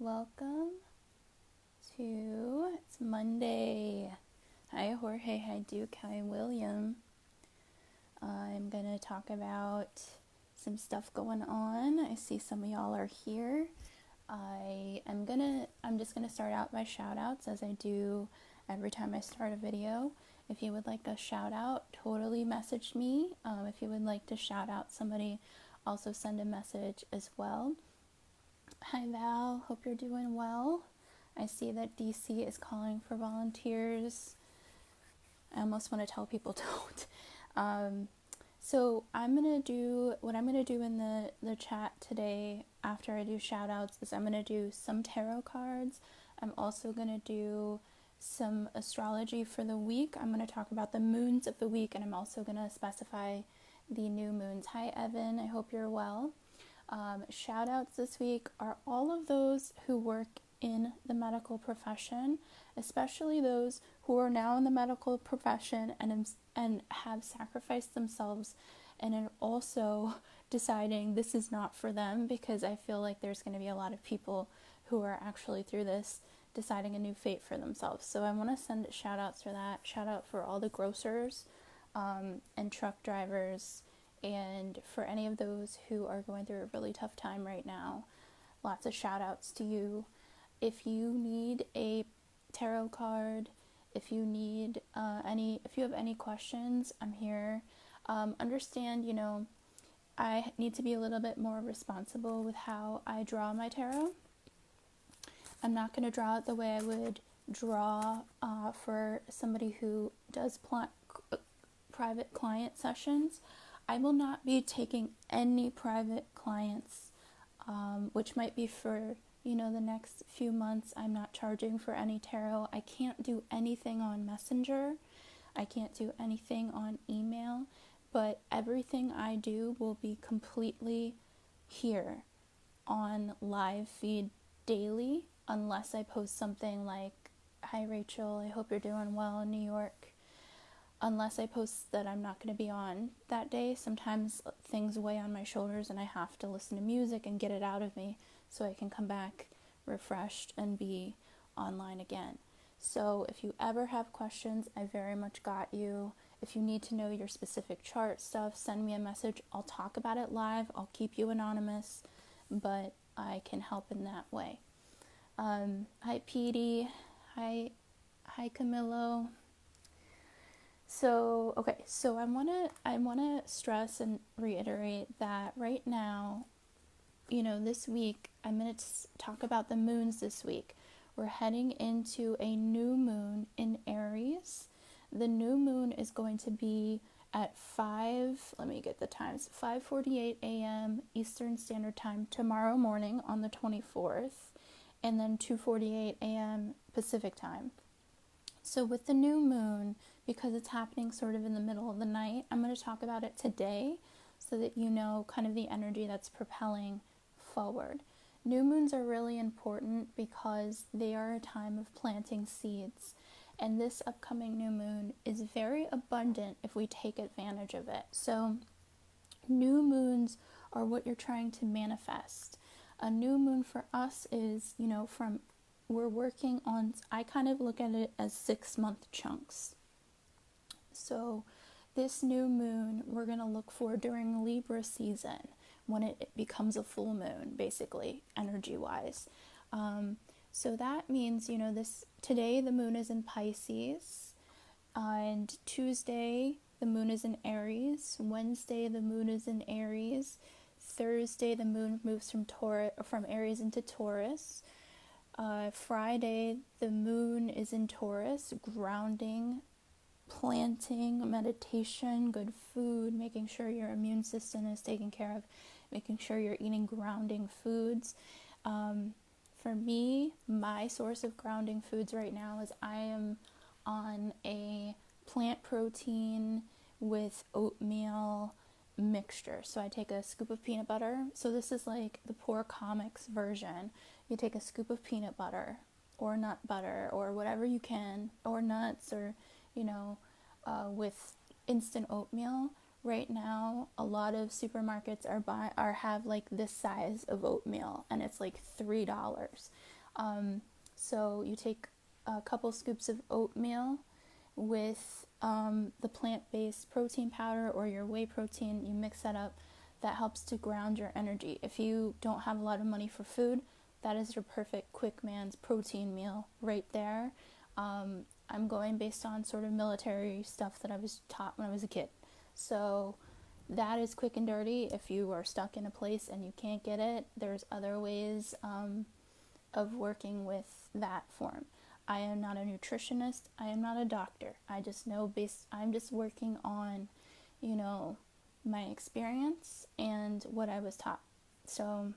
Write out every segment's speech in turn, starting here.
welcome to, it's Monday. Hi Jorge, hi Duke, hi William. I'm going to talk about some stuff going on. I see some of y'all are here. I'm just going to start out by shout outs as I do every time I start a video. If you would like a shout out, totally message me. If you would like to shout out somebody, also send a message as well. Hi Val, hope you're doing well. I see that DC is calling for volunteers. I almost want to tell people don't. So I'm going to do, what I'm going to do in the chat today after I do shout outs is I'm going to do some tarot cards. I'm also going to do some astrology for the week. I'm going to talk about the moons of the week, and I'm also going to specify the new moons. Hi Evan, I hope you're well. Shout outs this week are all of those who work in the medical profession, especially those who are now in the medical profession and have sacrificed themselves and are also deciding this is not for them, because I feel like there's going to be a lot of people who are actually through this deciding a new fate for themselves. So I want to send shout outs for that. Shout out for all the grocers and truck drivers, and for any of those who are going through a really tough time right now. Lots of shout outs to you. If you need a tarot card, if you need if you have any questions, I'm here. Understand, I need to be a little bit more responsible with how I draw my tarot. I'm not going to draw it the way I would draw for somebody who does private client sessions. I will not be taking any private clients, which might be for, the next few months. I'm not charging for any tarot. I can't do anything on Messenger. I can't do anything on email, but everything I do will be completely here on live feed daily, unless I post something like, hi Rachel, I hope you're doing well in New York. Unless I post that I'm not going to be on that day. Sometimes things weigh on my shoulders and I have to listen to music and get it out of me so I can come back refreshed and be online again. So if you ever have questions, I very much got you. If you need to know your specific chart stuff, send me a message. I'll talk about it live. I'll keep you anonymous, but I can help in that way. Hi Petey. Hi Camilo. So I wanna stress and reiterate that right now, this week, I'm gonna talk about the moons this week. We're heading into a new moon in Aries. The new moon is going to be at 5:48 a.m. Eastern Standard Time tomorrow morning on the 24th, and then 2:48 a.m. Pacific Time. So with the new moon, because it's happening sort of in the middle of the night, I'm going to talk about it today so that you know kind of the energy that's propelling forward. New moons are really important because they are a time of planting seeds. And this upcoming new moon is very abundant if we take advantage of it. So new moons are what you're trying to manifest. A new moon for us is, we're working on, I kind of look at it as 6-month chunks. So this new moon, we're going to look for during Libra season, when it becomes a full moon, basically, energy-wise. So that means, today the moon is in Pisces, and Tuesday the moon is in Aries, Wednesday the moon is in Aries, Thursday the moon moves from Aries into Taurus. Friday, the moon is in Taurus, grounding, planting, meditation, good food, making sure your immune system is taken care of, making sure you're eating grounding foods. For me, my source of grounding foods right now is I am on a plant protein with oatmeal mixture. So I take a scoop of peanut butter. So this is like the Poor Comics version. You take a scoop of peanut butter or nut butter or whatever you can, or nuts, or with instant oatmeal. Right now, a lot of supermarkets have like this size of oatmeal, and it's like $3. So you take a couple scoops of oatmeal with the plant-based protein powder or your whey protein. You mix that up. That helps to ground your energy. If you don't have a lot of money for food, that is your perfect quick man's protein meal right there. I'm going based on sort of military stuff that I was taught when I was a kid. So that is quick and dirty. If you are stuck in a place and you can't get it, there's other ways of working with that form. I am not a nutritionist. I am not a doctor. I just know I'm just working on, my experience and what I was taught. So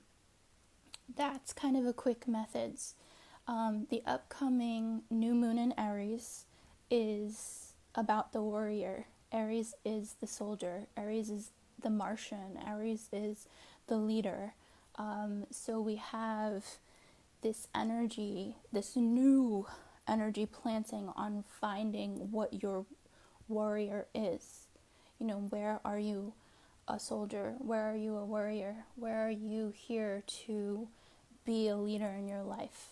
that's kind of a quick methods. The upcoming new moon in Aries is about the warrior. Aries is the soldier. Aries is the Martian. Aries is the leader. So we have this energy, this new energy planting on finding what your warrior is. Where are you a soldier? Where are you a warrior? Where are you here to be a leader in your life?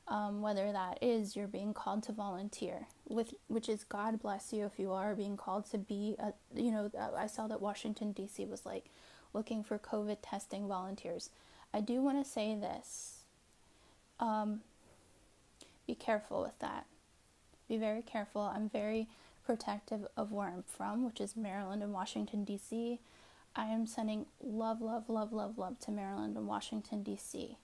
Whether that is you're being called to volunteer, which is God bless you if you are being called to be I saw that Washington D.C. was looking for COVID testing volunteers. I do want to say this. Be careful with that. Be very careful. I'm very protective of where I'm from, which is Maryland and Washington, D.C. I am sending love, love, love, love, love to Maryland and Washington, D.C.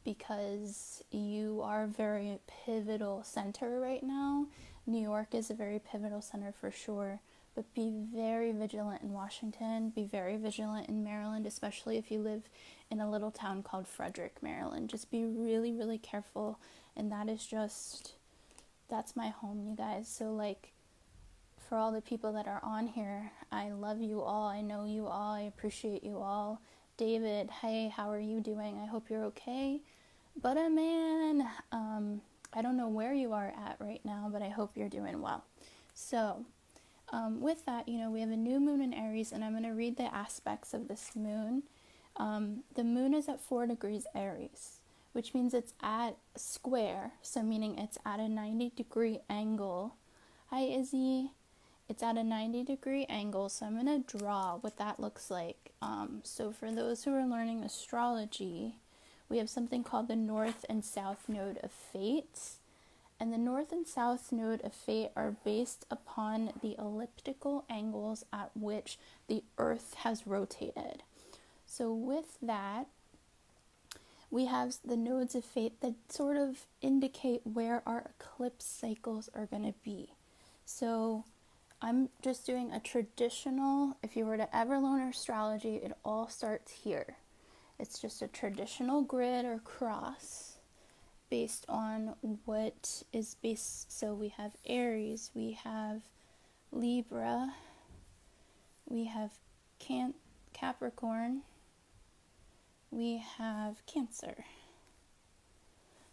Because you are a very pivotal center right now. New York is a very pivotal center for sure, but be very vigilant in Washington. Be very vigilant in Maryland, especially if you live in a little town called Frederick, Maryland. Just be really, really careful, and that's my home, you guys. So for all the people that are on here, I love you all. I know you all. I appreciate you all. David, hey, how are you doing? I hope you're okay. But man, I don't know where you are at right now, but I hope you're doing well. So with that, we have a new moon in Aries, and I'm going to read the aspects of this moon. The moon is at 4 degrees Aries, which means it's at square, so meaning it's at a 90-degree angle. Hi, Izzy. It's at a 90-degree angle, so I'm going to draw what that looks like. So for those who are learning astrology, we have something called the North and South Node of Fate. And the North and South Node of Fate are based upon the elliptical angles at which the Earth has rotated. So with that, we have the nodes of fate that sort of indicate where our eclipse cycles are going to be. So I'm just doing a traditional, if you were to ever learn astrology, it all starts here. It's just a traditional grid or cross based on what is based. So we have Aries, we have Libra, we have Capricorn, we have Cancer.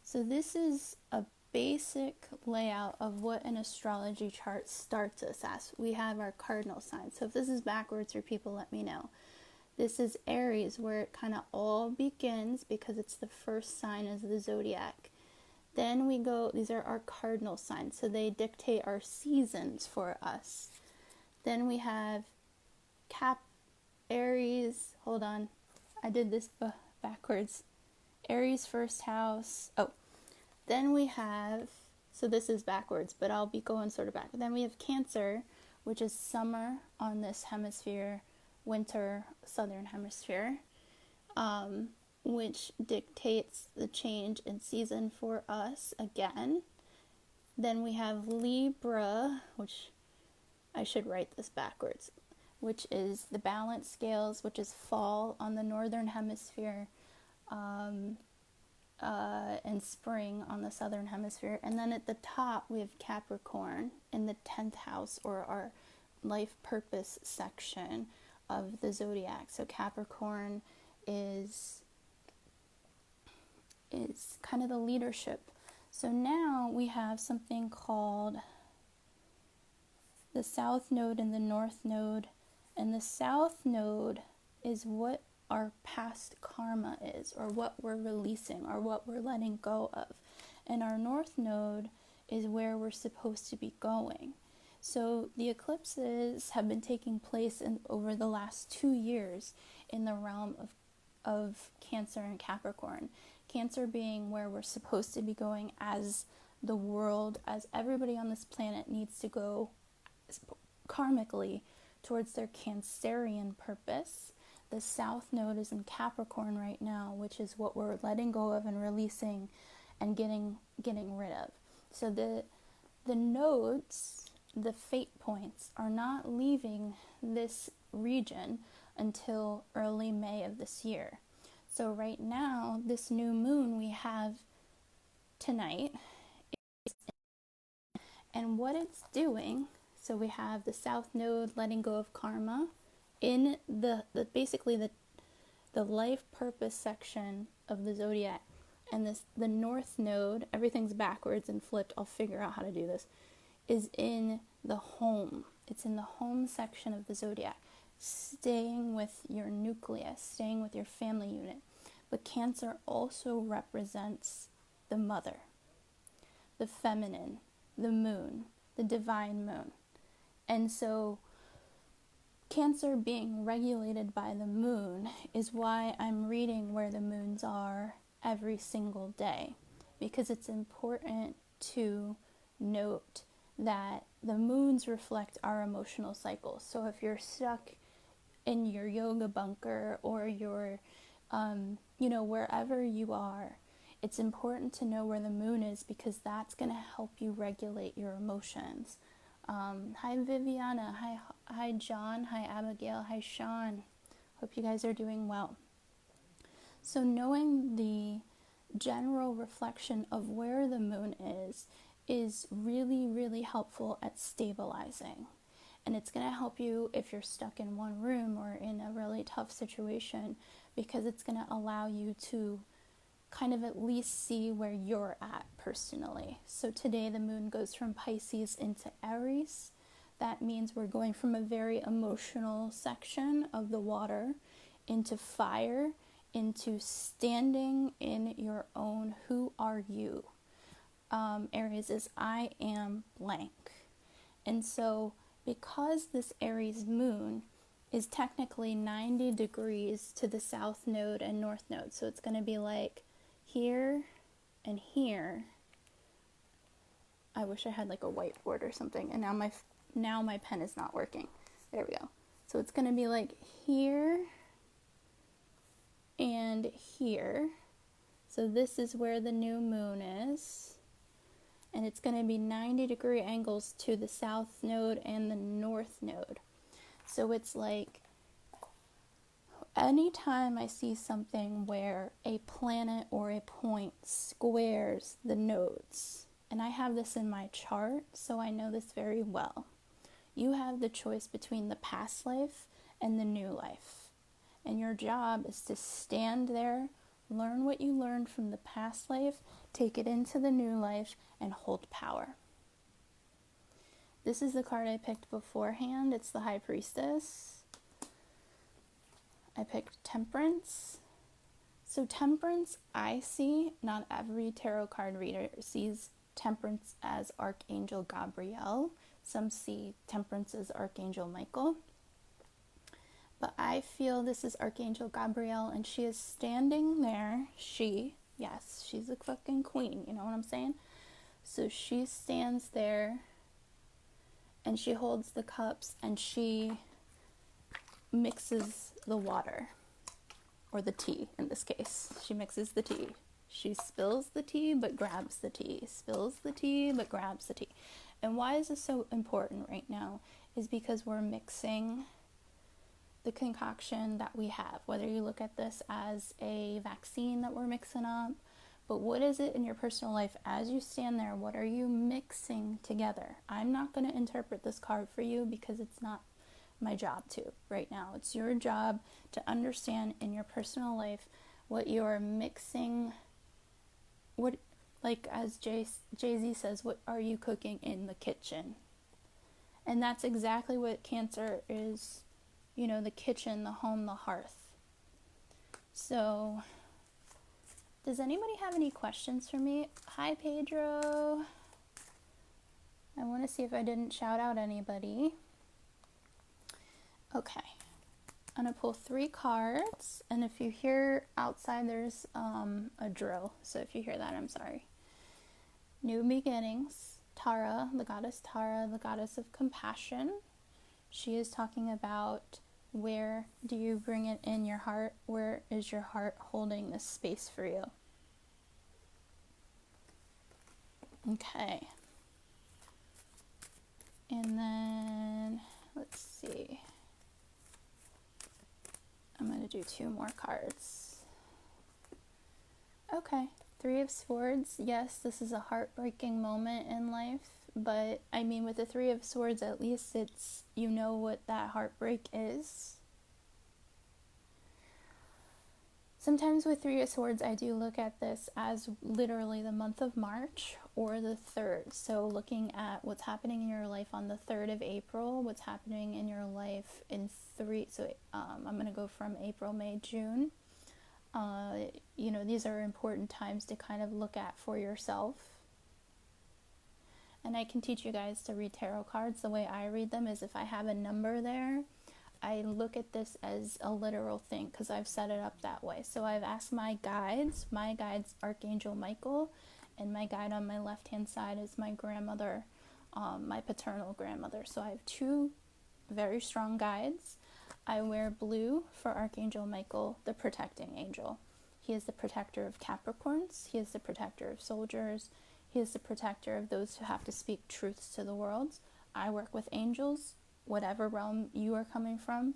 So this is a basic layout of what an astrology chart starts us as. We have our cardinal signs. So if this is backwards for people, let me know. This is Aries, where it kind of all begins because it's the first sign of the zodiac. Then we go, these are our cardinal signs, so they dictate our seasons for us. Then we have Aries, hold on, I did this backwards. Aries first house. Then we have, so this is backwards, but I'll be going sort of back. Then we have Cancer, which is summer on this hemisphere, winter, southern hemisphere, which dictates the change in season for us again. Then we have Libra, which I should write this backwards, which is the balance scales, which is fall on the northern hemisphere, and spring on the southern hemisphere. And then at the top we have Capricorn in the 10th house, or our life purpose section of the zodiac. So Capricorn is kind of the leadership. So now we have something called the South Node and the North Node. And the South Node is what our past karma is, or what we're releasing, or what we're letting go of. And our north node is where we're supposed to be going. So the eclipses have been taking place over the last 2 years in the realm of Cancer and Capricorn. Cancer being where we're supposed to be going as the world, as everybody on this planet needs to go karmically towards their Cancerian purpose. The south node is in Capricorn right now, which is what we're letting go of and releasing and getting rid of. So the nodes, the fate points, are not leaving this region until early May of this year. So right now, this new moon we have tonight, and what it's doing, so we have the south node letting go of karma in the basically the life purpose section of the zodiac, and the north node, everything's backwards and flipped, I'll figure out how to do this, is in the home. It's in the home section of the zodiac, staying with your nucleus, staying with your family unit. But Cancer also represents the mother, the feminine, the moon, the divine moon. And so Cancer being regulated by the moon is why I'm reading where the moons are every single day, because it's important to note that the moons reflect our emotional cycles. So if you're stuck in your yoga bunker, or you're wherever you are, it's important to know where the moon is, because that's going to help you regulate your emotions. Hi Viviana, hi John, hi Abigail, hi Sean. Hope you guys are doing well. So knowing the general reflection of where the moon is really, really helpful at stabilizing. And it's going to help you if you're stuck in one room or in a really tough situation, because it's going to allow you to kind of at least see where you're at personally. So today the moon goes from Pisces into Aries. That means we're going from a very emotional section of the water into fire, into standing in your own who are you. Aries is I am blank. And so because this Aries moon is technically 90 degrees to the south node and north node, so it's going to be like here and here. I wish I had like a whiteboard or something, and now my pen is not working. There we go. So it's going to be like here and here. So this is where the new moon is. And it's going to be 90-degree angles to the south node and the north node. So it's like anytime I see something where a planet or a point squares the nodes, and I have this in my chart, so I know this very well, you have the choice between the past life and the new life. And your job is to stand there, learn what you learned from the past life, take it into the new life, and hold power. This is the card I picked beforehand. It's the High Priestess. I picked Temperance. So Temperance, I see, not every tarot card reader sees Temperance as Archangel Gabriel. Some see Temperance as Archangel Michael. But I feel this is Archangel Gabriel, and she is standing there. Yes, she's a fucking queen, you know what I'm saying? So she stands there, and she holds the cups, and she mixes the water, or the tea in this case. She mixes the tea. She spills the tea, but grabs the tea. Spills the tea, but grabs the tea. And why is this so important right now? Is because we're mixing the concoction that we have, whether you look at this as a vaccine that we're mixing up, but what is it in your personal life as you stand there? What are you mixing together? I'm not going to interpret this card for you because it's not my job to right now. It's your job to understand in your personal life what you're mixing, what, like as Jay-Z says, what are you cooking in the kitchen? And that's exactly what Cancer is. You know, the kitchen, the home, the hearth. So, does anybody have any questions for me? Hi, Pedro. I want to see if I didn't shout out anybody. Okay. I'm going to pull 3 cards, and if you hear outside, there's a drill. So if you hear that, I'm sorry. New beginnings. Tara, the goddess of compassion. She is talking about where do you bring it in your heart? Where is your heart holding this space for you? Okay. And then, let's see. I'm going to do 2 more cards. Okay. 3 of Swords. Yes, this is a heartbreaking moment in life. But, I mean, with the 3 of Swords, at least it's, you know what that heartbreak is. Sometimes with 3 of Swords, I do look at this as literally the month of March or the 3rd. So looking at what's happening in your life on the 3rd of April, what's happening in your life in 3, so I'm going to go from April, May, June. You know, these are important times to kind of look at for yourself. And I can teach you guys to read tarot cards. The way I read them is if I have a number there, I look at this as a literal thing because I've set it up that way. So I've asked my guides, Archangel Michael, and my guide on my left-hand side is my grandmother, my paternal grandmother. So I have 2 very strong guides. I wear blue for Archangel Michael, the protecting angel. He is the protector of Capricorns. He is the protector of soldiers. He is the protector of those who have to speak truths to the world. I work with angels. Whatever realm you are coming from,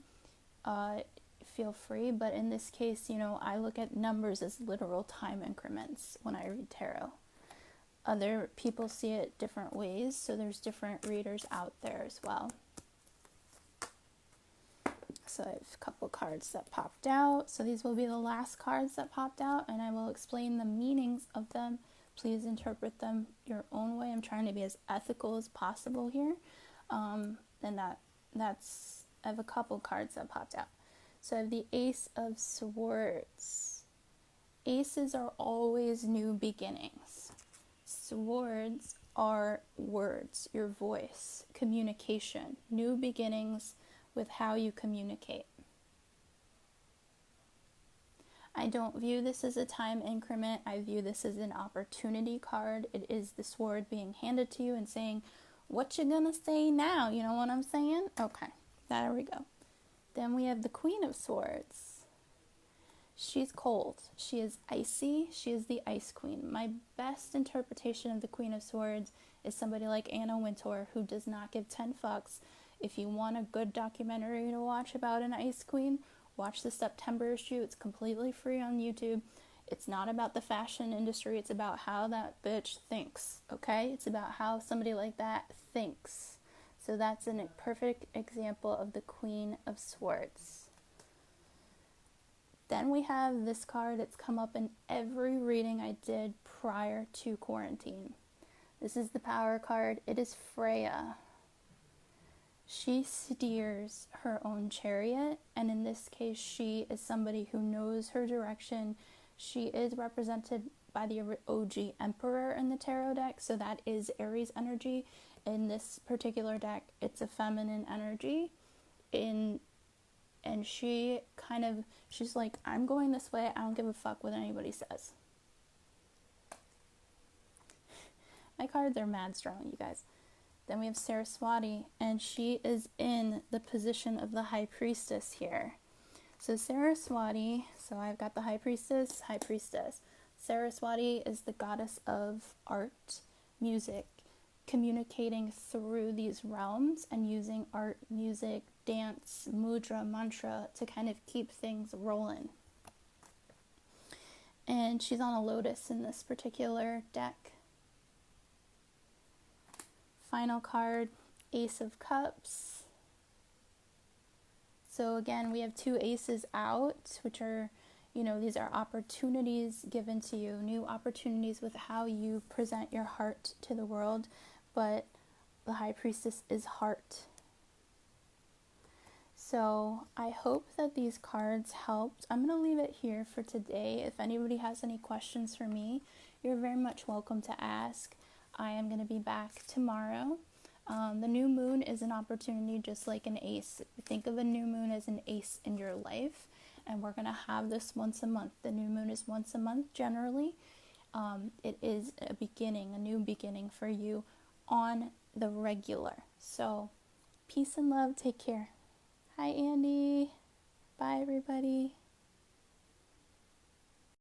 feel free. But in this case, you know, I look at numbers as literal time increments when I read tarot. Other people see it different ways, so there's different readers out there as well. So I have a couple cards that popped out. So these will be the last cards that popped out, and I will explain the meanings of them. Please interpret them your own way. I'm trying to be as ethical as possible here. And that's I have a couple cards that popped out. So I have the Ace of Swords. Aces are always new beginnings. Swords are words, your voice, communication, new beginnings with how you communicate. I don't view this as a time increment. I view this as an opportunity card. It is the sword being handed to you and saying, what you gonna say now? You know what I'm saying? Okay, there we go. Then we have the Queen of Swords. She's cold. She is icy. She is the Ice Queen. My best interpretation of the Queen of Swords is somebody like Anna Wintour, who does not give 10 fucks. If you want a good documentary to watch about an Ice Queen, watch the September issue. It's completely free on YouTube. It's not about the fashion industry. It's about how that bitch thinks, okay? It's about how somebody like that thinks. So that's a perfect example of the Queen of Swords. Then we have this card. It's come up in every reading I did prior to quarantine. This is the Power card. It is Freya. She steers her own chariot, and in this case, she is somebody who knows her direction. She is represented by the OG Emperor in the tarot deck, so that is Aries energy. In this particular deck, it's a feminine energy. And she's like, I'm going this way. I don't give a fuck what anybody says. My cards are mad strong, you guys. Then we have Saraswati, and she is in the position of the High Priestess here. So Saraswati, so I've got the High Priestess. Saraswati is the goddess of art, music, communicating through these realms and using art, music, dance, mudra, mantra to kind of keep things rolling. And she's on a lotus in this particular deck. Final card, Ace of Cups. So again, we have 2 aces out, which are, these are opportunities given to you, new opportunities with how you present your heart to the world. But the High Priestess is heart. So I hope that these cards helped. I'm going to leave it here for today. If anybody has any questions for me, you're very much welcome to ask. I am going to be back tomorrow. The new moon is an opportunity, just like an ace. Think of a new moon as an ace in your life, and we're going to have this once a month. The new moon is once a month generally. It is a new beginning for you on the regular. So peace and love. Take care. Hi, Andy. Bye, everybody.